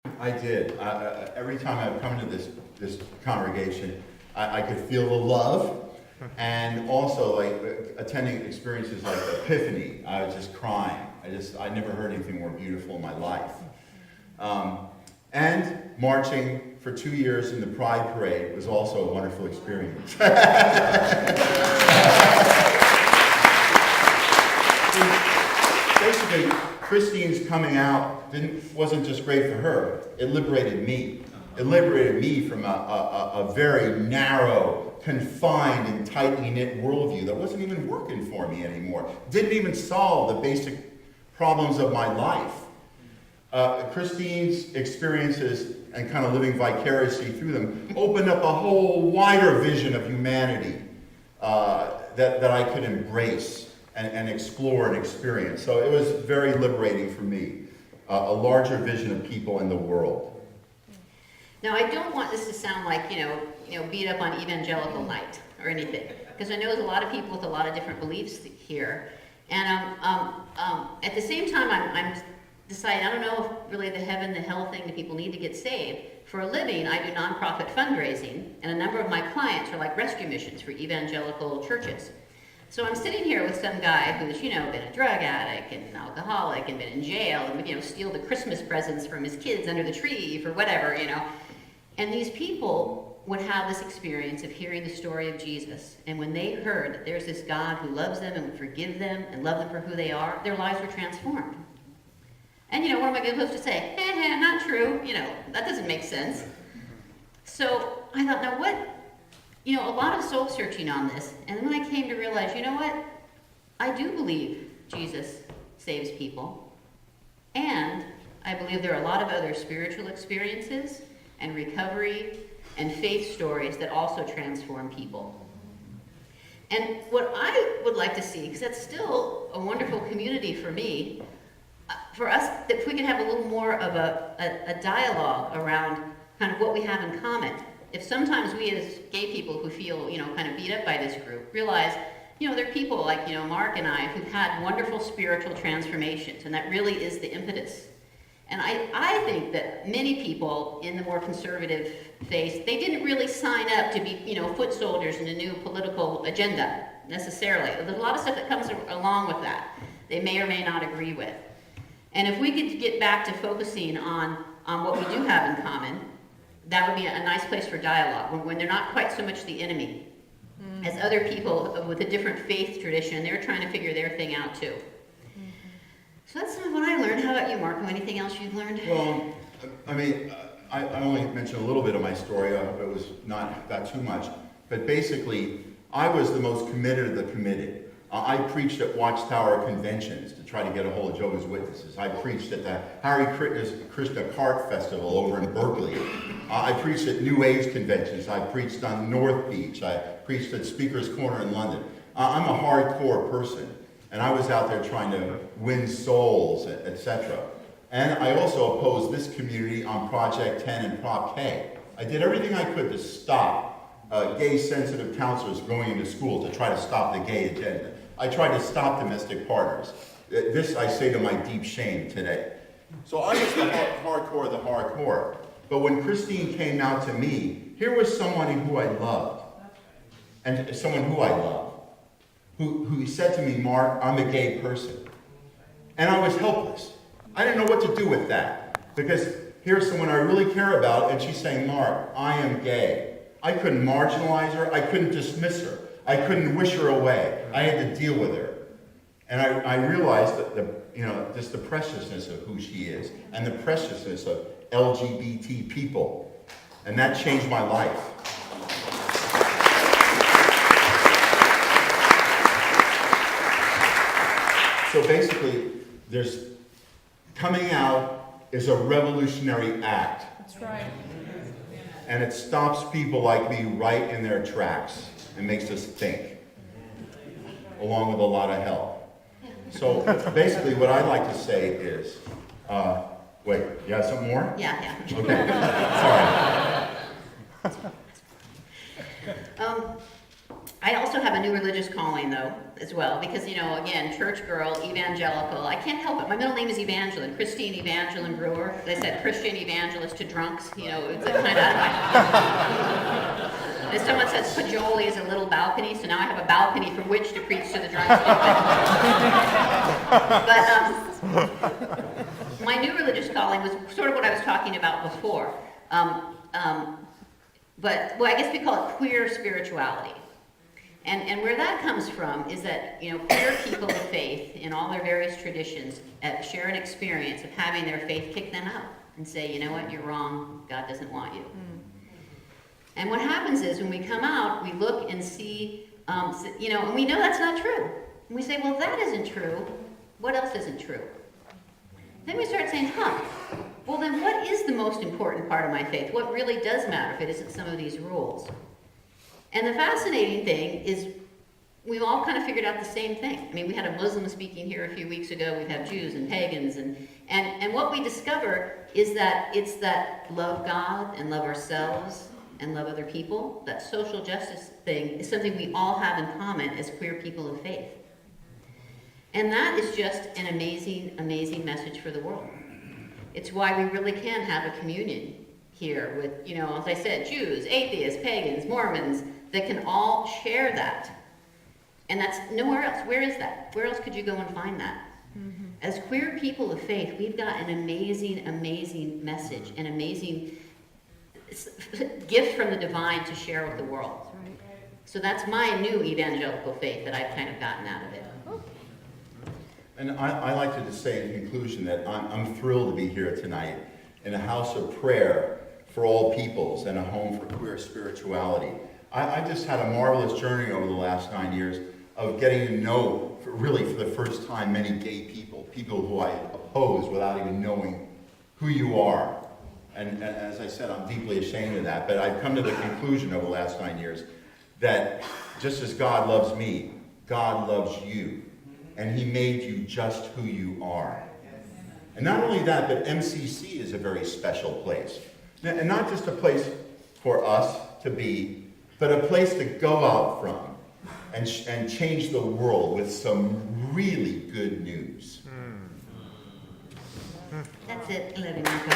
I did. Every time I've come to this congregation, I could feel the love, and also like attending experiences like Epiphany. I was just crying. I never heard anything more beautiful in my life. And marching for 2 years in the Pride Parade was also a wonderful experience. Basically, Christine's coming out wasn't just great for her, it liberated me. It liberated me from a very narrow, confined, and tightly knit worldview that wasn't even working for me anymore. Didn't even solve the basic problems of my life. Christine's experiences and kind of living vicariously through them opened up a whole wider vision of humanity that I could embrace and explore and experience. So it was very liberating for me, a larger vision of people in the world. Now, I don't want this to sound like, beat up on evangelical night or anything, because I know there's a lot of people with a lot of different beliefs here. And at the same time, I'm deciding, I don't know if really the heaven, the hell thing that people need to get saved. For a living, I do nonprofit fundraising, and a number of my clients are like rescue missions for evangelical churches. So I'm sitting here with some guy who's, been a drug addict and an alcoholic and been in jail and would, steal the Christmas presents from his kids under the tree for whatever, And these people would have this experience of hearing the story of Jesus. And when they heard that there's this God who loves them and would forgive them and love them for who they are, their lives were transformed. And, what am I supposed to say? Not true. That doesn't make sense. So I thought, now what? A lot of soul searching on this. And then when I came to realize, what? I do believe Jesus saves people. And I believe there are a lot of other spiritual experiences and recovery and faith stories that also transform people. And what I would like to see, because that's still a wonderful community for me, for us, that if we can have a little more of a dialogue around kind of what we have in common. If sometimes we as gay people who feel, kind of beat up by this group, realize, there are people like, Mark and I who've had wonderful spiritual transformations, and that really is the impetus. And I think that many people in the more conservative faith, they didn't really sign up to be, foot soldiers in a new political agenda, necessarily. There's a lot of stuff that comes along with that they may or may not agree with. And if we could get back to focusing on what we do have in common, that would be a nice place for dialogue, when they're not quite so much the enemy, as other people with a different faith tradition, they're trying to figure their thing out too. So that's some of what I learned. How about you, Marco? Anything else you've learned? Well, I only mentioned a little bit of my story. I hope it was not that too much. But basically, I was the most committed of the committed. I preached at Watchtower conventions to try to get a hold of Jehovah's Witnesses. I preached at the Hare Krishna Cart Festival over in Berkeley. I preached at New Age conventions. I preached on North Beach. I preached at Speaker's Corner in London. I'm a hardcore person, and I was out there trying to win souls, etc. And I also opposed this community on Project 10 and Prop K. I did everything I could to stop gay-sensitive counselors going into schools, to try to stop the gay agenda. I tried to stop domestic partners. This I say to my deep shame today. So I was the hardcore of the hardcore. But when Christine came out to me, here was someone who I loved. And someone who I love. Who said to me, Mark, I'm a gay person. And I was helpless. I didn't know what to do with that. Because here's someone I really care about, and she's saying, Mark, I am gay. I couldn't marginalize her. I couldn't dismiss her. I couldn't wish her away. I had to deal with her. And I realized that just the preciousness of who she is and the preciousness of LGBT people. And that changed my life. So basically, coming out is a revolutionary act. That's right. And it stops people like me right in their tracks and makes us think, along with a lot of help. So basically what I'd like to say is, wait, you have some more? Yeah. Okay, sorry. I also have a new religious calling, though, as well, because, you know, again, church girl, evangelical. I can't help it. My middle name is Evangeline, Christine Evangeline Brewer. They said Christian evangelist to drunks. You know, it's a kind of. If someone says Pajoli is a little balcony, so now I have a balcony from which to preach to the drunks. But my new religious calling was sort of what I was talking about before. But well, I guess we call it queer spirituality. And where that comes from is that, you know, queer people of faith in all their various traditions share an experience of having their faith kick them out and say, you know what, you're wrong, God doesn't want you. And what happens is when we come out, we look and see, you know, and we know that's not true. And we say, well, that isn't true. What else isn't true? Then we start saying, well then what is the most important part of my faith? What really does matter if it isn't some of these rules? And the fascinating thing is we've all kind of figured out the same thing. I mean, we had a Muslim speaking here a few weeks ago. We've had Jews and pagans. And what we discover is that it's that love God and love ourselves and love other people. That social justice thing is something we all have in common as queer people of faith. And that is just an amazing, amazing message for the world. It's why we really can have a communion here with, you know, as I said, Jews, atheists, pagans, Mormons, that can all share that. And that's nowhere else. Where is that? Where else could you go and find that? Mm-hmm. As queer people of faith, we've got an amazing, amazing message, an amazing gift from the divine to share with the world. Right. So that's my new evangelical faith that I've kind of gotten out of it. And I like to just say in conclusion that I'm thrilled to be here tonight in a house of prayer for all peoples and a home for queer spirituality. I just had a marvelous journey over the last 9 years of getting to know, really for the first time, many gay people who I oppose without even knowing who you are. And as I said, I'm deeply ashamed of that, but I've come to the conclusion over the last 9 years that just as God loves me, God loves you. And he made you just who you are. And not only that, but MCC is a very special place. And not just a place for us to be, but a place to go out from and change the world with some really good news. That's it. I love you, Marco.